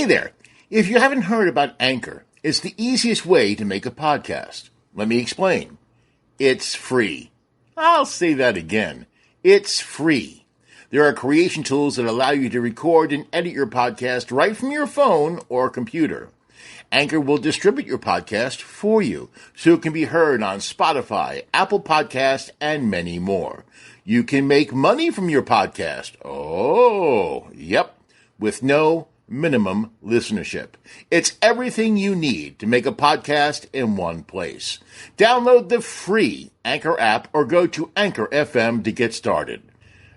Hey there! If you haven't heard about Anchor, it's the easiest way to make a podcast. Let me explain. It's free. I'll say that again. It's free. There are creation tools that allow you to record and edit your podcast right from your phone or computer. Anchor will distribute your podcast for you, so it can be heard on Spotify, Apple Podcasts, and many more. You can make money from your podcast. Oh, yep, with no minimum listenership. It's everything you need to make a podcast in one place. Download the free Anchor app or go to Anchor FM to get started.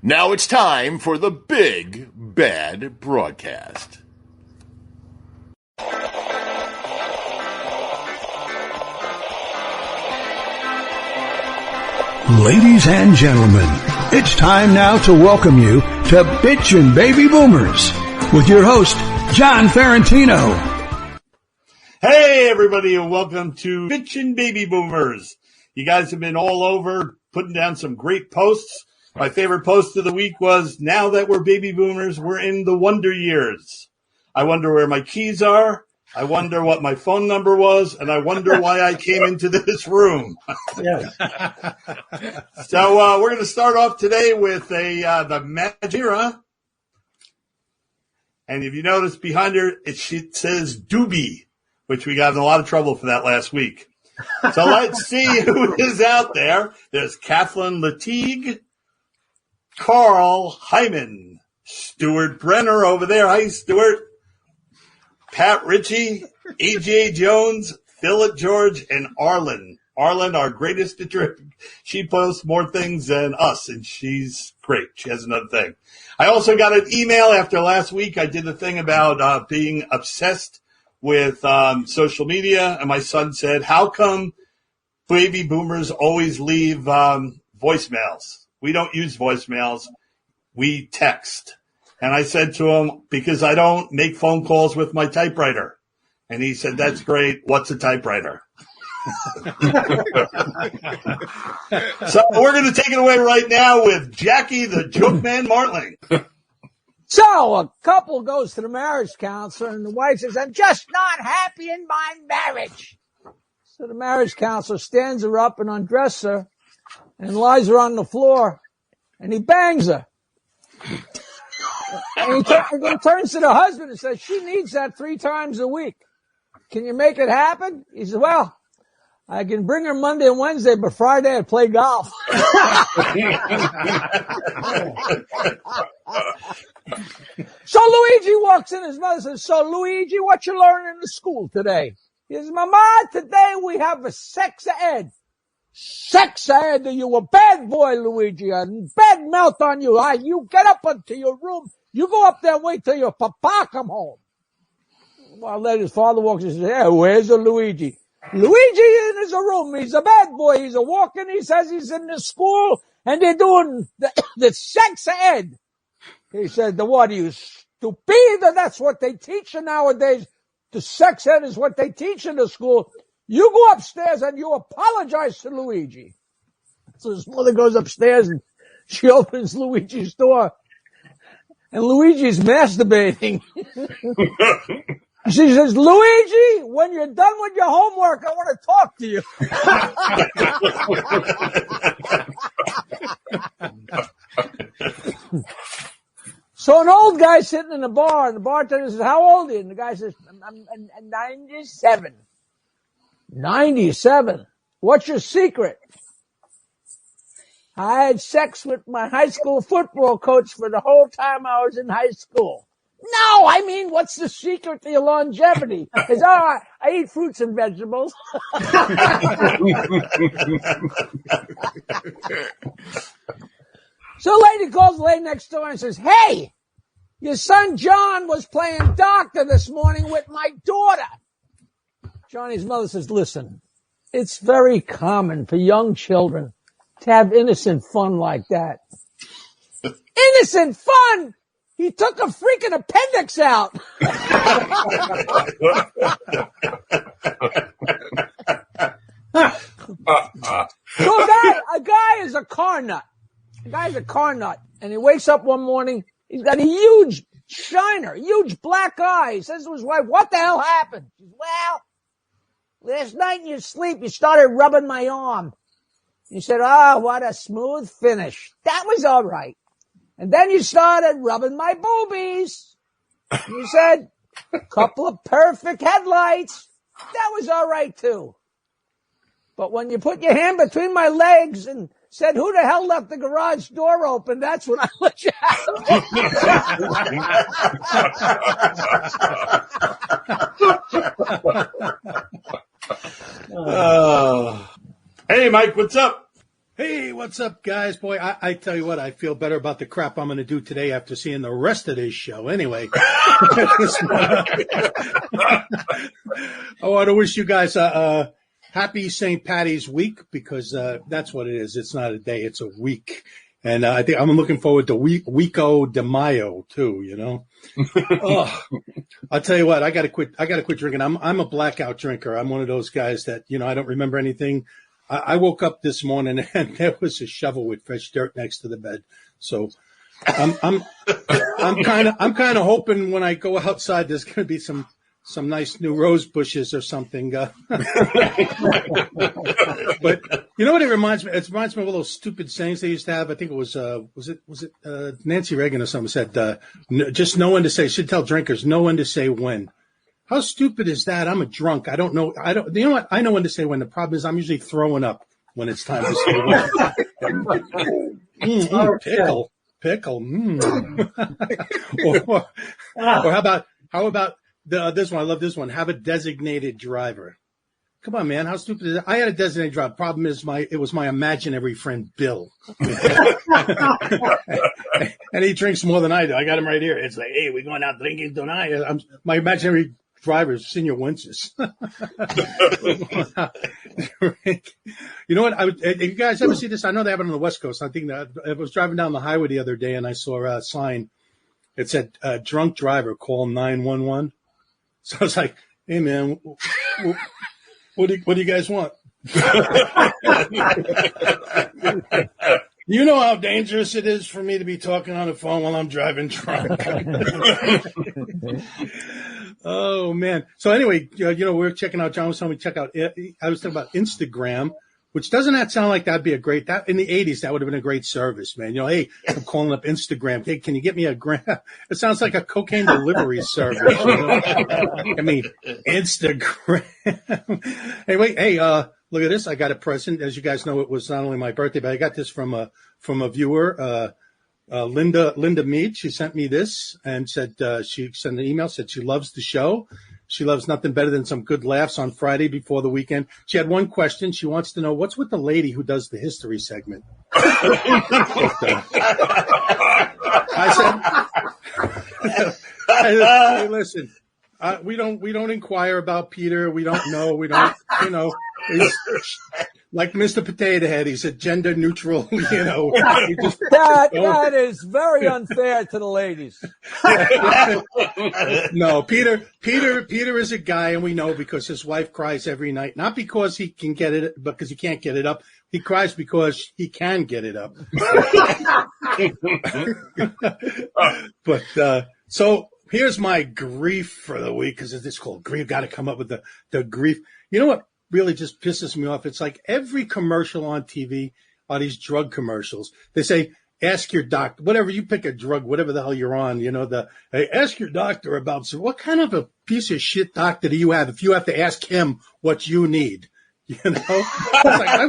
Now it's time for the Big Bad Broadcast. Ladies and gentlemen, it's time now to welcome you to Bitchin Baby Boomers with your host, John Ferrentino. Hey, everybody, and welcome to Bitchin Baby Boomers. You guys have been all over putting down some great posts. My favorite post of the week was, now that we're baby boomers, we're in the wonder years. I wonder where my keys are. I wonder what my phone number was, and I wonder why I came into this room. Yes. So we're going to start off today with the Majira. And if you notice behind her, it says Doobie, which we got in a lot of trouble for that last week. So let's see who is out there. There's Kathleen Latigue, Carl Hyman, Stuart Brenner over there. Hi, Stuart. Pat Ritchie, AJ Jones, Philip George, and Arlen. Arlen, our greatest contributor. She posts more things than us, and she's great. She has another thing. I also got an email after last week. I did the thing about being obsessed with social media, and my son said, how come baby boomers always leave voicemails? We don't use voicemails. We text. And I said to him, because I don't make phone calls with my typewriter. And he said, that's great. What's a typewriter? So we're going to take it away right now with Jackie, the joke man, Martling. So a couple goes to the marriage counselor, and the wife says, I'm just not happy in my marriage. So the marriage counselor stands her up and undresses her and lies her on the floor, and he bangs her. And he turns to the husband and says, she needs that 3 times a week. Can you make it happen? He says, well, I can bring her Monday and Wednesday, but Friday I play golf. So Luigi walks in, his mother says, so Luigi, what you learning in school today? He says, Mama, today we have a sex ed. Sex ed? You a bad boy, Luigi. A bad mouth on you. You get up into your room. You go up there and wait till your papa come home. Well, then his father walks in and says, yeah, where's the Luigi? Luigi in his room. He's a bad boy. He's a walking. He says he's in the school and they're doing the sex ed. He said, what are you, stupid? That's what they teach you nowadays. The sex ed is what they teach in the school. You go upstairs and you apologize to Luigi. So his mother goes upstairs and she opens Luigi's door. And Luigi's masturbating. She says, Luigi, when you're done with your homework, I want to talk to you. So an old guy sitting in the bar, and the bartender says, how old are you? And the guy says, I'm 97. 97? What's your secret? I had sex with my high school football coach for the whole time I was in high school. No, I mean, what's the secret to your longevity? It's all right. I eat fruits and vegetables. So lady calls the lady next door and says, hey, your son John was playing doctor this morning with my daughter. Johnny's mother says, listen, it's very common for young children to have innocent fun like that. Innocent fun? He took a freaking appendix out. So a guy is a car nut. The guy's a car nut. And he wakes up one morning, he's got a huge shiner, huge black eyes. Says to his wife, what the hell happened? She says, well, last night in your sleep, you started rubbing my arm. He said, oh, what a smooth finish. That was all right. And then you started rubbing my boobies. You said, a couple of perfect headlights. That was all right, too. But when you put your hand between my legs and said, who the hell left the garage door open, that's when I let you out. Hey, Mike, what's up? Hey, what's up, guys? Boy, I tell you what, I feel better about the crap I'm going to do today after seeing the rest of this show. Anyway, I want to wish you guys a happy St. Patty's week, because that's what it is. It's not a day, it's a week. And I think I'm looking forward to Weeko de Mayo too, you know. I'll tell you what, I gotta quit drinking. I'm a blackout drinker. I'm one of those guys that, you know, I don't remember anything. I woke up this morning and there was a shovel with fresh dirt next to the bed. So I'm kind of hoping when I go outside there's going to be some nice new rose bushes or something. But you know what it reminds me? It reminds me of all those stupid sayings they used to have. I think it was Nancy Reagan or something said, just know when to say. Should tell drinkers, know when to say when. How stupid is that? I'm a drunk. I don't know. You know what? I know when to say when. The problem is I'm usually throwing up when it's time to say when. Pickle. Or how about this one? I love this one. Have a designated driver. Come on, man. How stupid is that? I had a designated driver. Problem is it was my imaginary friend, Bill. And he drinks more than I do. I got him right here. It's like, hey, we're going out drinking tonight. My imaginary driver is Senior Wences. You know what? You guys ever see this? I know they have it on the West Coast. I think that I was driving down the highway the other day and I saw a sign. It said, drunk driver, call 911. So I was like, hey, man, what do you guys want? You know how dangerous it is for me to be talking on the phone while I'm driving drunk. Oh, man. So anyway, you know, we're checking out, John was telling me check out, I was talking about Instagram, which doesn't that sound like that'd be a great, that in the 80s, that would have been a great service, man. You know, hey, I'm calling up Instagram. Hey, can you get me a gram? It sounds like a cocaine delivery service. You know? I mean, Instagram. Anyway, hey, look at this. I got a present. As you guys know, it was not only my birthday, but I got this from a viewer, Linda Mead. She sent me this and said, she sent an email, said she loves the show. She loves nothing better than some good laughs on Friday before the weekend. She had one question. She wants to know, what's with the lady who does the history segment? I said, hey, listen, we don't inquire about Peter. We don't know. We don't, you know, he's like Mr. Potato Head. He's a gender neutral, you know. That is very unfair to the ladies. No, Peter is a guy, and we know because his wife cries every night, not because he can get it, because he can't get it up. He cries because he can get it up. But so here's my grief for the week, because it's called grief. Got to come up with the grief. You know what really just pisses me off? It's like every commercial on TV are these drug commercials. They say, ask your doctor, whatever, you pick a drug, whatever the hell you're on, you know, hey, ask your doctor about, so what kind of a piece of shit doctor do you have if you have to ask him what you need? You know, it's like, I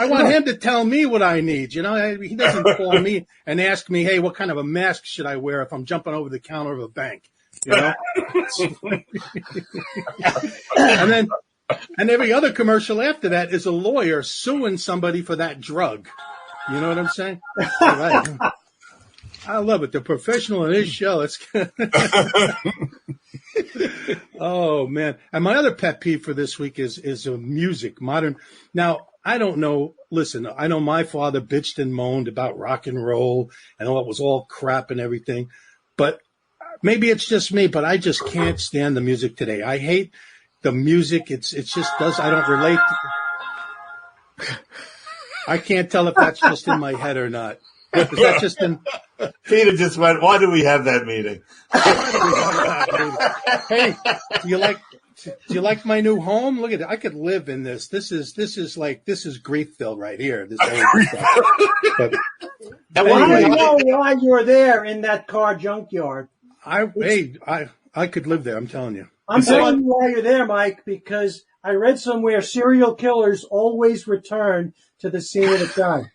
want him to tell me what I need. You know, he doesn't call me and ask me, hey, what kind of a mask should I wear if I'm jumping over the counter of a bank? You know, and every other commercial after that is a lawyer suing somebody for that drug. You know what I'm saying? Right. I love it. The professional in this show. It's oh, man. And my other pet peeve for this week is music, modern. Now, I don't know. Listen, I know my father bitched and moaned about rock and roll and all it was all crap and everything. But maybe it's just me, but I just can't stand the music today. I hate the music. It just does. I don't relate. I can't tell if that's just in my head or not. Is that just in? Peter just went, why do we have that meeting? Hey, do you like my new home? Look at it. I could live in this. This is Griefville right here. This whole stuff. But I know why you're there in that car junkyard. I could live there. I'm telling you. I'm telling you why you're there, Mike, because I read somewhere serial killers always return to the scene of the crime.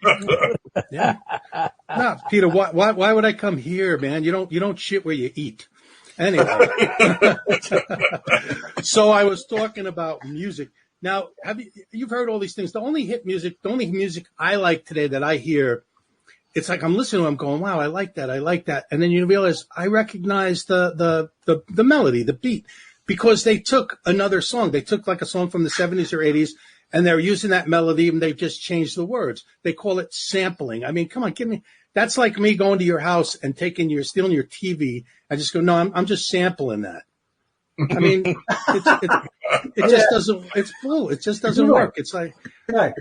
Yeah. No, Peter, why would I come here, man? You don't shit where you eat. Anyway. So I was talking about music. Now, you've heard all these things. The only music I like today that I hear, it's like I'm listening to it, I'm going, wow, I like that. And then you realize I recognize the melody, the beat, because they took another song. They took like a song from the 70s or 80s, and they're using that melody, and they've just changed the words. They call it sampling. I mean, come on, that's like me going to your house and stealing your TV. I just go, no, I'm just sampling that. I mean, it just doesn't, it's full. It just doesn't work. It's like,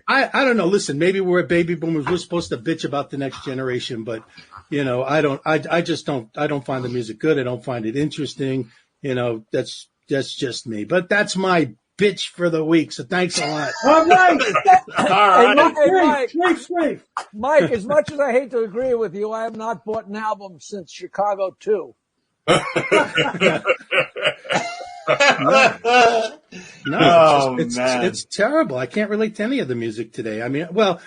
I don't know. Listen, maybe we're baby boomers. We're supposed to bitch about the next generation, but I don't find the music good. I don't find it interesting. That's just me, but that's my bitch for the week. So thanks a lot. All right. All right. Mike, as much as I hate to agree with you, I have not bought an album since Chicago 2. No, it's terrible. I can't relate to any of the music today. I mean, well,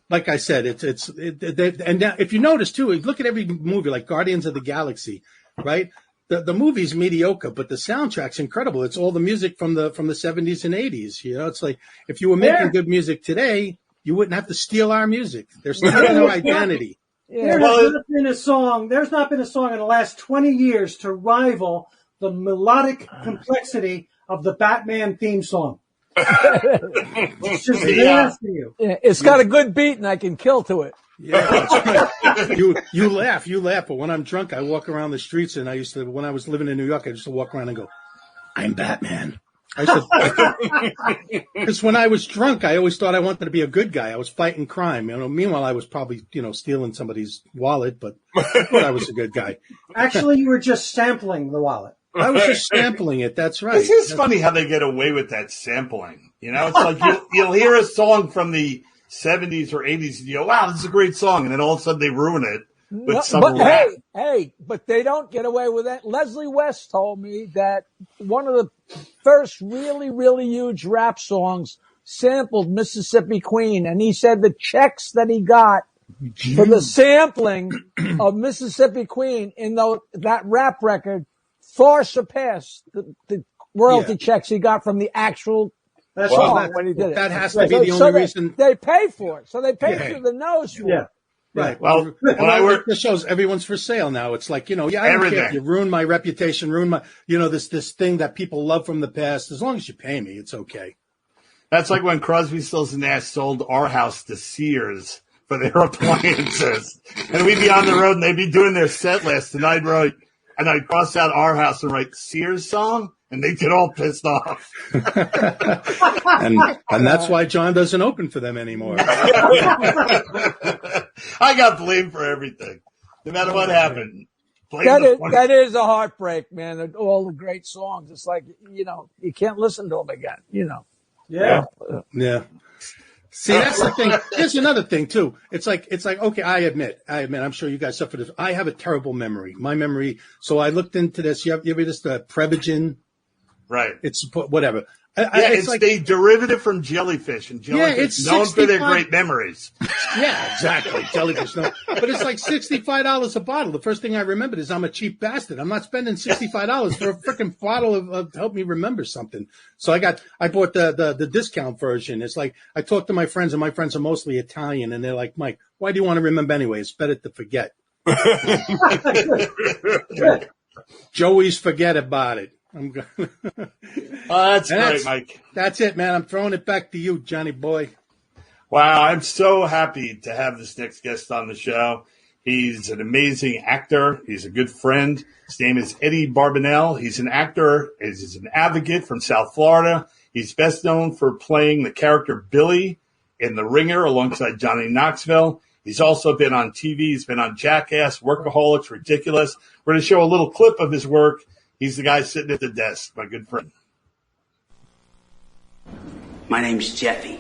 like I said, and now, if you notice too, look at every movie like Guardians of the Galaxy, right? The movie's mediocre, but the soundtrack's incredible. It's all the music from the 70s and 80s. It's like if you were making good music today, you wouldn't have to steal our music. They're stealing our identity. Yeah. There's not been a song in the last 20 years to rival the melodic complexity of the Batman theme song. It's just nasty you. It's got a good beat, and I can kill to it. Yeah, that's right. You laugh, but when I'm drunk, I walk around the streets, and when I was living in New York, I used to walk around and go, "I'm Batman." Because when I was drunk, I always thought I wanted to be a good guy. I was fighting crime. Meanwhile, I was probably, stealing somebody's wallet, but I thought I was a good guy. Actually, you were just sampling the wallet. I was just sampling it. That's right. It's just funny how they get away with that sampling. It's like you'll hear a song from the 70s or 80s, and you go, wow, this is a great song. And then all of a sudden they ruin it with some rap. But they don't get away with that. Leslie West told me that one of the first really, really huge rap songs sampled Mississippi Queen. And he said the checks that he got for the sampling of Mississippi Queen in that rap record far surpassed the royalty checks he got from the actual song when he did it. That has to be the only reason. They pay for it. So they pay through the nose for it. Right. Well, when I work the shows, everyone's for sale now. It's like, I don't care if you ruin my reputation, ruin my, this thing that people love from the past. As long as you pay me, it's okay. That's like when Crosby, Stills and Nash sold our house to Sears for their appliances. And we'd be on the road and they'd be doing their set list. And I'd cross out our house and write Sears song. And they get all pissed off. and that's why John doesn't open for them anymore. I got blamed for everything. No matter what happened. That is a heartbreak, man. All the great songs. It's like, you can't listen to them again, Yeah. See, that's the thing. Here's another thing too. It's like, okay, I admit, I'm sure you guys suffer this. I have a terrible memory. My memory. So I looked into this. You ever this, Prevagen? Right. It's whatever. It's like a derivative from jellyfish, and jellyfish known for their great memories. Yeah, exactly. Jellyfish, no. But it's like $65 a bottle. The first thing I remembered is I'm a cheap bastard. I'm not spending $65 for a freaking bottle of help me remember something. So I bought the discount version. It's like I talk to my friends, and my friends are mostly Italian, and they're like, Mike, why do you want to remember anyway? It's better to forget. Joey's forget about it. That's great, Mike. That's it, man. I'm throwing it back to you, Johnny boy. Wow, I'm so happy to have this next guest on the show. He's an amazing actor. He's a good friend. His name is Eddie Barbanell. He's an actor. He's an advocate from South Florida. He's best known for playing the character Billy in The Ringer alongside Johnny Knoxville. He's also been on TV. He's been on Jackass, Workaholics, Ridiculous. We're going to show a little clip of his work. He's the guy sitting at the desk, my good friend. My name's Jeffy.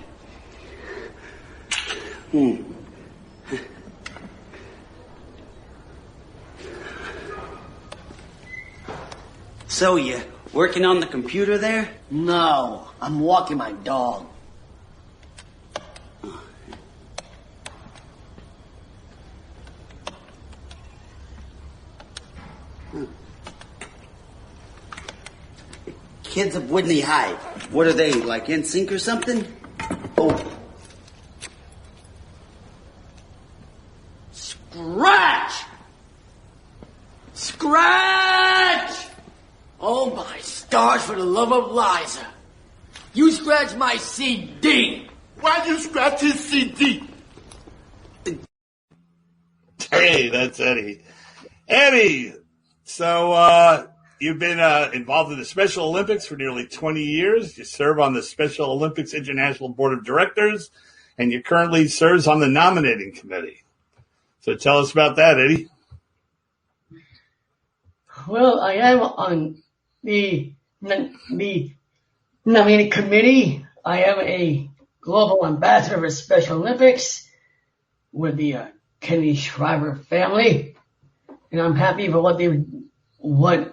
So, you working on the computer there? No, I'm walking my dog. Kids of Whitney High. What are they, like NSYNC or something? Oh. Scratch! Scratch! Oh my stars, for the love of Liza. You scratch my CD. Why'd you scratch his CD? Hey, that's Eddie. Eddie, so you've been involved in the Special Olympics for nearly 20 years. You serve on the Special Olympics International Board of Directors, and you currently serves on the nominating committee. So tell us about that, Eddie. Well, I am on the nominating committee. I am a global ambassador for Special Olympics with the Kennedy Shriver family, and I'm happy for what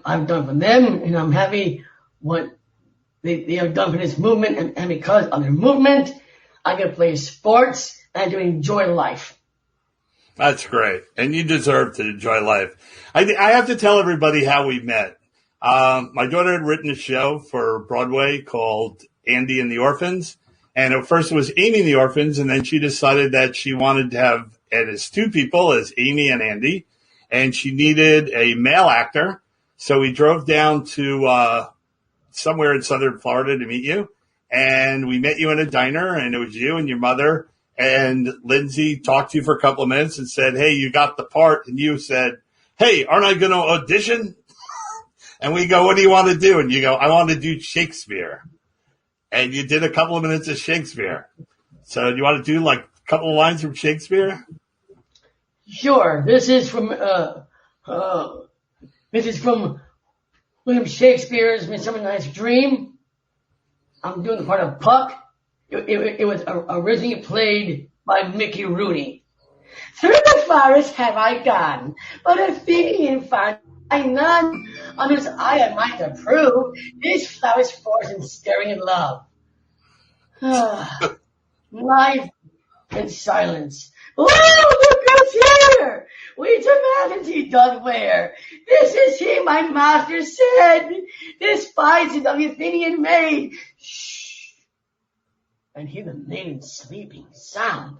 I've done for them, and I'm happy what they have done for this movement, and because of their movement, I get to play sports and to enjoy life. That's great. And you deserve to enjoy life. I have to tell everybody how we met. My daughter had written a show for Broadway called Andy and the Orphans. And at first it was Amy and the Orphans. And then she decided that she wanted to have it as two people, as Amy and Andy. And she needed a male actor. So we drove down to somewhere in southern Florida to meet you. And we met you in a diner, and it was you and your mother. And Lindsay talked to you for a couple of minutes and said, hey, you got the part. And you said, hey, aren't I going to audition? And we go, what do you want to do? And you go, I want to do Shakespeare. And you did a couple of minutes of Shakespeare. So do you want to do like a couple of lines from Shakespeare? Sure. This is from William Shakespeare's Midsummer Night's Dream. I'm doing the part of Puck. It was originally played by Mickey Rooney. Through the forest have I gone, but a Athenian found I none, on whose eye I might approve, this flower's force and staring in love. Life and silence. Lo, look who's here! We to majesty doth wear. This is he, my master said. This spies of the Athenian maid. Shh. And hear the maiden sleeping sound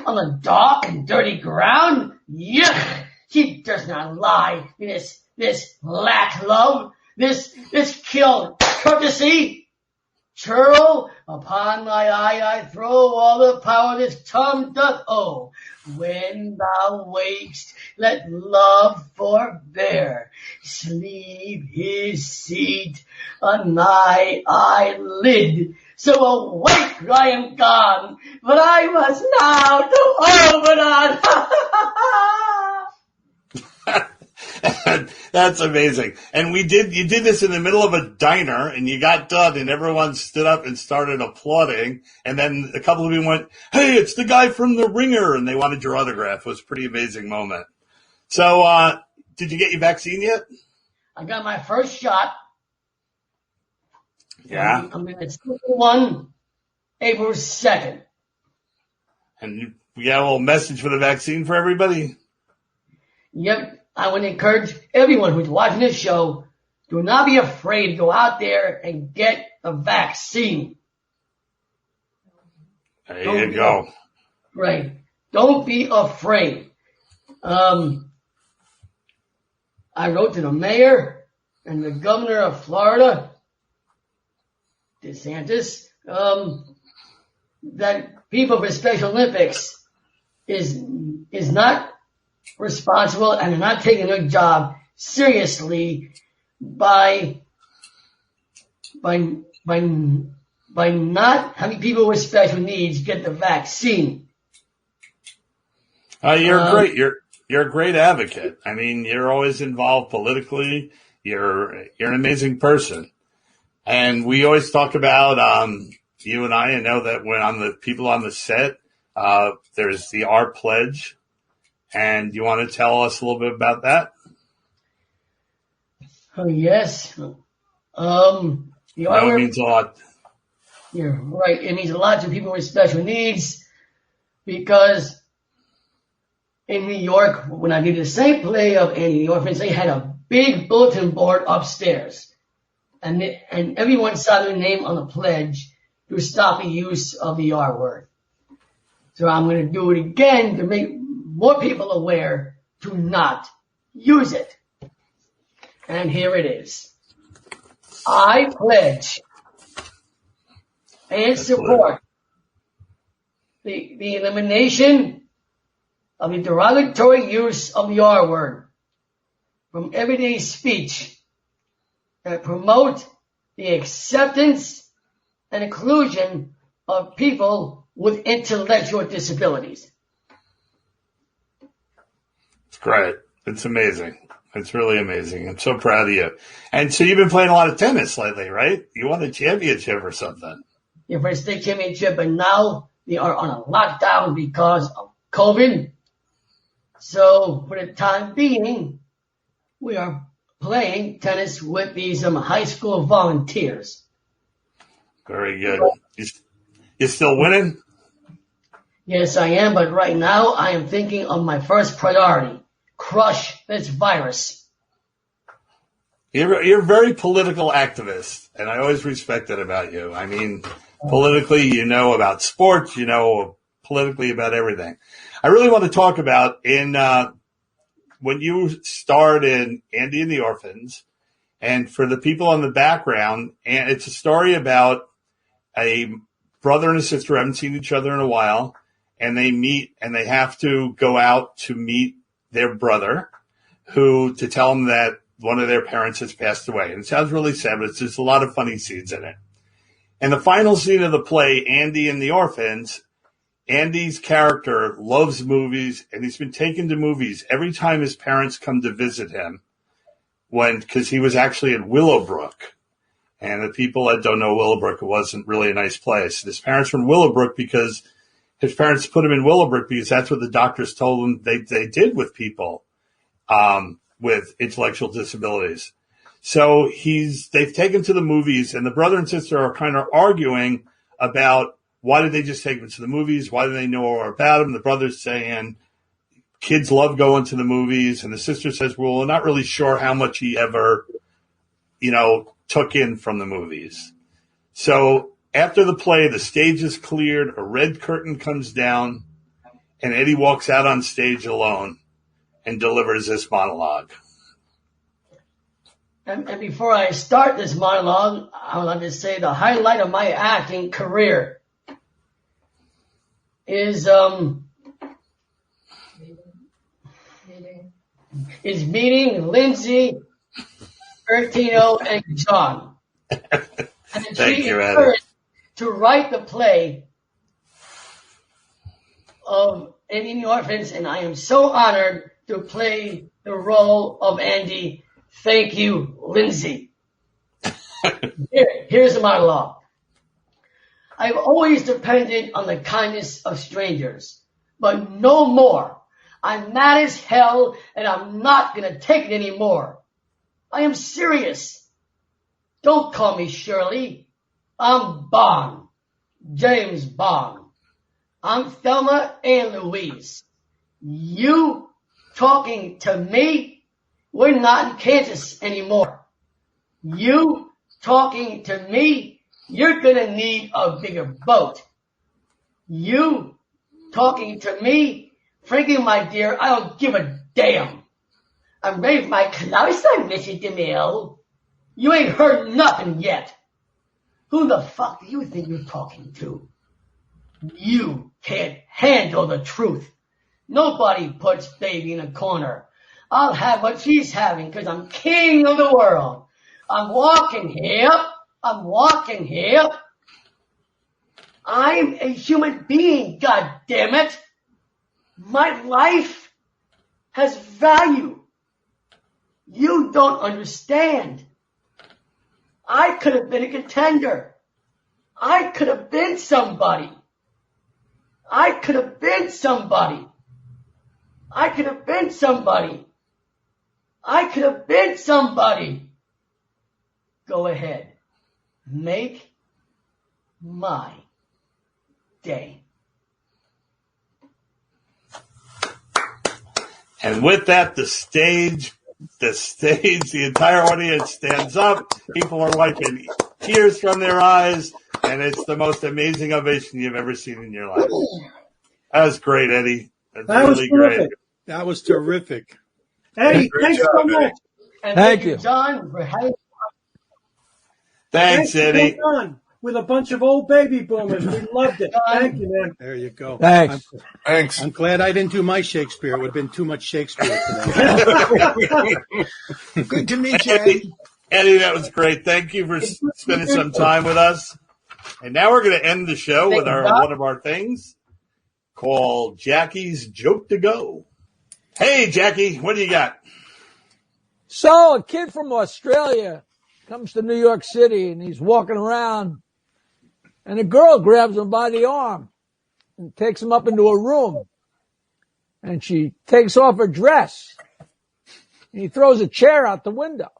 on the dark and dirty ground. Yuck! She does not lie. This lack love, this kill courtesy. Churl, upon thy eye I throw all the power this tongue doth owe. When thou wakest, let love forbear. Sleep his seat on thy eyelid. So awake, I am gone, but I must now to open on. That's amazing. And you did this in the middle of a diner, and you got done, and everyone stood up and started applauding. And then a couple of you went, hey, it's the guy from The Ringer, and they wanted your autograph. It was a pretty amazing moment. So, did you get your vaccine yet? I got my first shot. Yeah. I'm in the second one, April 2nd. And we got a little message for the vaccine for everybody? Yep. I would encourage everyone who's watching this show, do not be afraid to go out there and get a vaccine. There you go. Right. Don't be afraid. I wrote to the mayor and the governor of Florida, DeSantis, that people for Special Olympics is not responsible and are not taking their job seriously by not having people with special needs get the vaccine. You're great. You're a great advocate. I mean, you're always involved politically. You're an amazing person. And we always talk about you and I know that when on the people on the set, there's the Our Pledge. And you want to tell us a little bit about that? Oh, yes. It means a lot. You're right. It means a lot to people with special needs because in New York, when I did the same play of Andy and the Orphans, they had a big bulletin board upstairs. And everyone signed their name on the pledge to stop the use of the R word. So I'm going to do it again to make more people aware to not use it. And here it is. I pledge and support the elimination of the derogatory use of the R word from everyday speech that promote the acceptance and inclusion of people with intellectual disabilities. It's great. It's amazing. It's really amazing. I'm so proud of you. And so you've been playing a lot of tennis lately, right? You won a championship or something. Yeah, for a state championship, but now we are on a lockdown because of COVID. So for the time being, we are playing tennis with these high school volunteers. Very good. You still winning? Yes, I am, but right now I am thinking of my first priority. Crush this virus. You're a very political activist, and I always respect that about you. I mean, politically, you know about sports, you know politically about everything. I really want to talk about when you starred in Andy and the Orphans, and for the people on the background, and it's a story about a brother and a sister who haven't seen each other in a while, and they meet, and they have to go out to meet their brother, to tell him that one of their parents has passed away. And it sounds really sad, but there's a lot of funny scenes in it. And the final scene of the play, Andy and the Orphans, Andy's character loves movies, and he's been taken to movies every time his parents come to visit him, because he was actually in Willowbrook. And the people that don't know Willowbrook, it wasn't really a nice place. His parents were in Willowbrook because his parents put him in Willowbrook because that's what the doctors told him they did with people with intellectual disabilities. So they've taken him to the movies, and the brother and sister are kind of arguing about why did they just take him to the movies? Why do they know more about him? The brother's saying kids love going to the movies, and the sister says, well, we're not really sure how much he ever, took in from the movies. So after the play, the stage is cleared, a red curtain comes down, and Eddie walks out on stage alone and delivers this monologue. And before I start this monologue, I would like to say the highlight of my acting career is meeting Lindsay, Ferrentino, and John. And Thank you, Adam. To write the play of Andy and the Orphans, and I am so honored to play the role of Andy. Thank you, Lindsay. Here's the monologue. I've always depended on the kindness of strangers, but no more. I'm mad as hell, and I'm not going to take it anymore. I am serious. Don't call me Shirley. I'm Bond. James Bond. I'm Thelma and Louise. You talking to me? We're not in Kansas anymore. You talking to me? You're gonna need a bigger boat. You talking to me? Frankly, my dear, I don't give a damn. I'm ready for my Klauser, Mrs. DeMille. You ain't heard nothing yet. Who the fuck do you think you're talking to? You can't handle the truth. Nobody puts baby in a corner. I'll have what she's having because I'm king of the world. I'm walking here. I'm walking here. I'm a human being, God damn it. My life has value. You don't understand. I could have been a contender. I could have been somebody. I could have been somebody. I could have been somebody. I could have been somebody. Go ahead. Make my day. And with that, the entire audience stands up. People are wiping tears from their eyes, and it's the most amazing ovation you've ever seen in your life. That was great, Eddie. That was terrific. That was terrific. Eddie, thanks so much. And Thank you, John, for having. Thanks, Eddie. On with a bunch of old baby boomers. We loved it. Thank you, man. There you go. Thanks. Thanks. I'm glad I didn't do my Shakespeare. It would have been too much Shakespeare today. Good to meet you, Eddie. Eddie, that was great. Thank you for spending some time with us. And now we're going to end the show with one of our things called Jackie's Joke to Go. Hey, Jackie, what do you got? So a kid from Australia comes to New York City and he's walking around and a girl grabs him by the arm and takes him up into a room and she takes off her dress and he throws a chair out the window.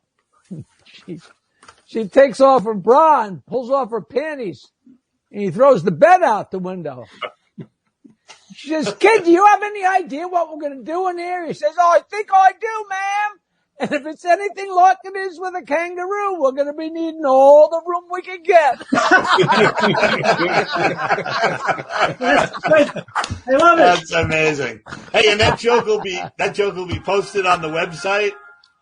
She takes off her bra and pulls off her panties and he throws the bed out the window. She says, "Kid, do you have any idea what we're going to do in here?" He says, "Oh, I think I do, ma'am. And if it's anything like it is with a kangaroo, we're going to be needing all the room we can get." I love it. That's amazing. Hey, and that joke will be posted on the website,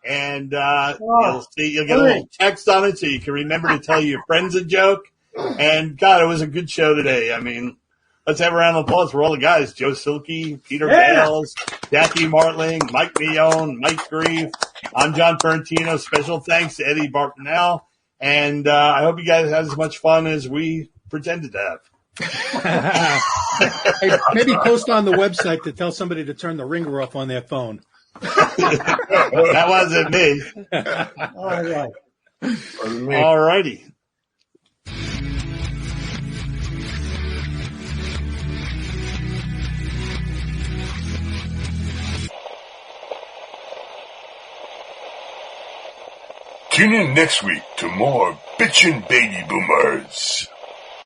and you'll get a little text on it so you can remember to tell your friends a joke. And God, it was a good show today. I mean, let's have a round of applause for all the guys: Joe Silkey, Peter Bales, Jackie Martling, Mike Mione, Mike Grief. I'm John Ferrentino. Special thanks to Eddie Barbanell. And I hope you guys had as much fun as we pretended to have. Hey, maybe post on the website to tell somebody to turn the ringer off on their phone. That wasn't me. All right. All righty. Tune in next week to more Bitchin Baby Boomers.